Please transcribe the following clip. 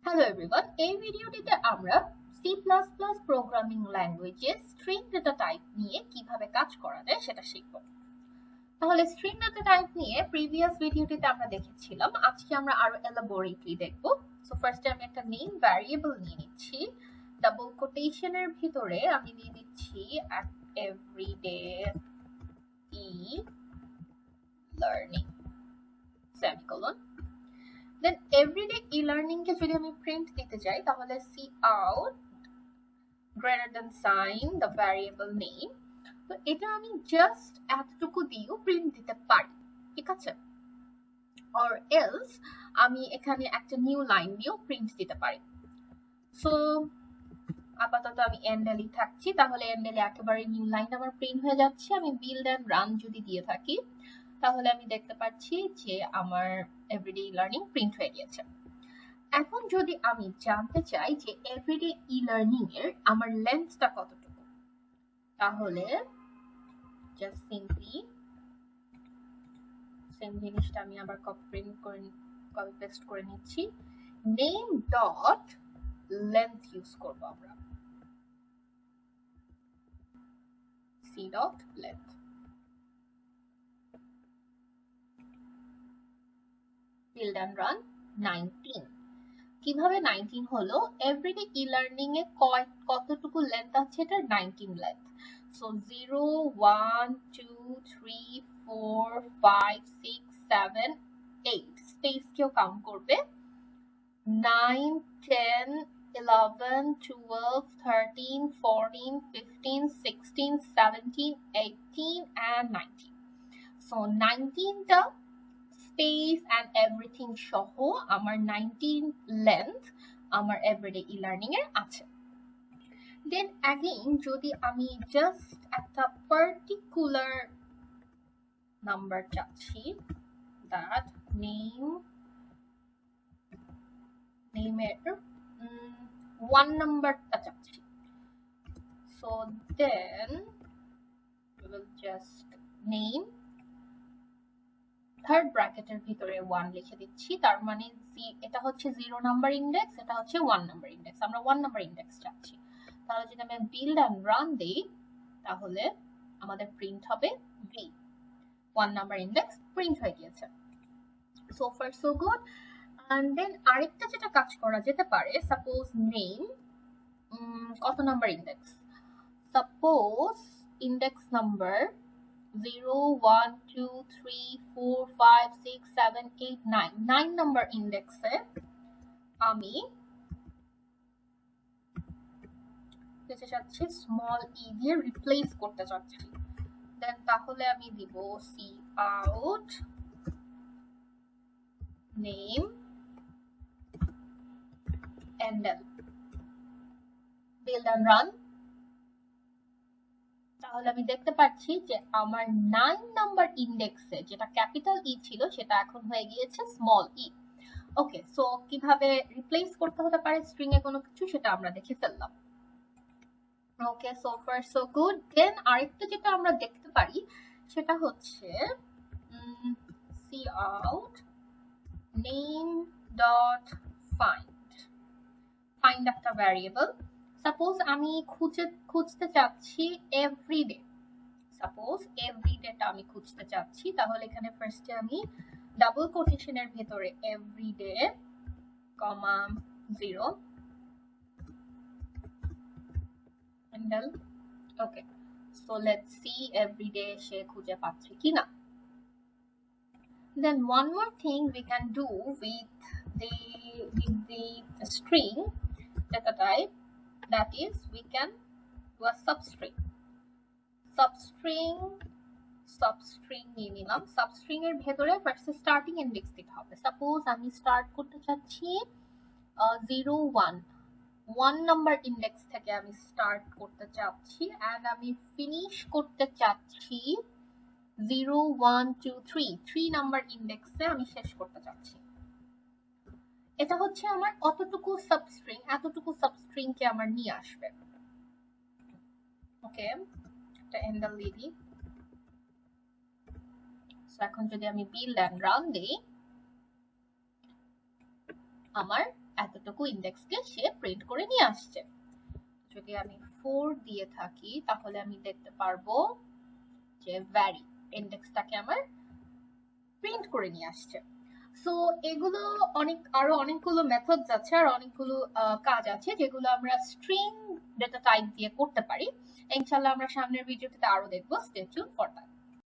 Hello everyone, এই ভিডিওটিতে আমরা সি প্লাস প্লাস প্রোগ্রামিং ল্যাঙ্গুয়েজে স্ট্রিং ডেটা টাইপ নিয়ে কিভাবে কাজ করা যায় সেটা শিখব। তাহলে স্ট্রিং ডেটা টাইপ নিয়ে প্রিভিয়াস ভিডিওটিতে আমরা দেখেছিলাম, আজকে আমরা আরো এলাবোরেটলি দেখব। সো ফার্স্টে আমি একটা নেম ভ্যারিয়েবল নিয়ে নিচ্ছি, ডাবল কোটেশনের ভিতরে আমি দিয়ে দিচ্ছি everyday e learning semicolon. Then everyday e learning কে যদি আমি প্রিন্ট দিতে চাই তাহলে C out greater than sign the variable name। তো এটা আমি জাস্ট এতটুকু দিয়েও প্রিন্ট দিতে পারি, ঠিক আছে? or else আমি এখানে একটা নিউ লাইন দিয়েও প্রিন্ট দিতে পারি। সো আপাতত আমি এন্ডেলি থাকছি, তাহলে এন্ডেলে একেবারে নিউ লাইন আমার প্রিন্ট হয়ে যাচ্ছে। আমি বিল্ড এন্ড রান যদি দিয়ে থাকি তাহলে আমি দেখতে পাচ্ছি যে আমার এভরিডে লার্নিং প্রিন্ট হয়ে গিয়েছে। এখন যদি আমি জানতে চাই যে এভরিডে ই লার্নিং এর আমার লেন্থটা কতটুকু, তাহলে জাস্ট সিম্পলি সেম জিনিসটা আমি আবার কপি পেস্ট করে নিচ্ছি। নেম ডট লেন্থ ইউজ করব আমরা, C dot length. Build and run 19। কিভাবে 19 হলো? এভরিডে ই লার্নিং এ কতটুকু লেন্থ আছে? এটা 19 লেন্থ। সো 0 1 2 3 4 5 6 7 8 স্পেস কেও কাউন্ট করবে। 9 10 11 12 13 14 15 16 17 18 and 19। সো 19টা স্পেস এন্ড এভরিথিং সহ আমার 19 লেন্থ আমার এভরিডে ই লার্নিং এর আছে। দেন অ্যাগেইন যদি আমি জাস্ট একটা পার্টিকুলার নাম্বার চাচ্ছি, দ্যাট নেমের 1 নাম্বারটা চাচ্ছি, so then we will just name third ব্র্যাকেটের ভিতরে 1 লিখে দিচ্ছি। তার মানে এটা হচ্ছে 0 নাম্বার ইন্ডেক্স, এটা হচ্ছে 1 নাম্বার ইন্ডেক্স। আমরা 1 নাম্বার ইন্ডেক্স চাচ্ছি। তাহলে যদি আমি বিল্ড এন্ড রান দেই তাহলে আমাদের প্রিন্ট হবে v, 1 নাম্বার ইন্ডেক্স প্রিন্ট হয়ে গিয়েছে। So far so good. And then আরেকটা যেটা কাজ করা যেতে পারে, সাপোজ নেম কত number index, suppose index number 0 1 2 3 4 5 6 7 8 9 9 number ইন্ডেক্সে আমি যেতে চাচ্ছি স্মল ই দিয়ে রিপ্লেস করতে চাচ্ছি। দেন তাহলে আমি দিব C out name endl, build and run. তাহলে আমি দেখতে পাচ্ছি যে আমার 9 নাম্বার ইন্ডেক্সে যেটা ক্যাপিটাল ই ছিল সেটা এখন হয়ে গিয়েছে স্মল ই। ওকে, সো কিভাবে রিপ্লেস করতে হতে পারে স্ট্রিং এ কোনো কিছু সেটা আমরা দেখে ফেললাম। Okay, so far so good. Then আরেকটা যেটা আমরা দেখতে পারি সেটা হচ্ছে C out name dot find. Find একটা ভ্যারিয়েবল। সাপোজ আমি খুঁজতে চাচ্ছি এভরিডে, সাপোজ এভরিডেটা আমি খুঁজতে চাচ্ছি, তাহলে এখানে ফার্স্টে আমি ডাবল কোটেশনের ভেতরে everyday comma 0 endl. Okay, so let's see everyday সে খুঁজে পাচ্ছে কিনা। Then one more thing we can do with the string data type, that is we can do a substring নিয়ে নিলাম। সাবস্ট্রিং এর ভেতরে ফার্স্ট স্টার্টিং ইন্ডেক্স দিতে হবে। সাপোজ আমি স্টার্ট করতে চাচ্ছি 0 1 নাম্বার ইন্ডেক্স থেকে আমি স্টার্ট করতে চাচ্ছি এন্ড আমি ফিনিশ করতে চাচ্ছি 0 1 2 3 নাম্বার ইন্ডেক্সে আমি শেষ করতে চাচ্ছি। এটা হচ্ছে আমার অতটুকু সাবস্ট্রিং, এতটুকু সাবস্ট্রিং কে আমার নিয়ে আসবে। ওকে, এটা এন্ডেল দিয়ে দিই। এখন যদি আমি বিল্ড এন্ড রান দিই আমার এতটুকু ইন্ডেক্সকে সে প্রিন্ট করে নিয়ে আসছে। যদি আমি 4 দিয়ে থাকি তাহলে আমি দেখতে পারবো যে ভ্যারি ইন্ডেক্সটাকে আমার প্রিন্ট করে নিয়ে আসছে। সো এগুলো আরো অনেকগুলো মেথডস আছে আর অনেকগুলো কাজ আছে যেগুলো আমরা স্ট্রিং ডেটা টাইপ দিয়ে করতে পারি। ইনশাআল্লাহ আমরা সামনের ভিডিওতে আরো দেখবো। Stay tune for that.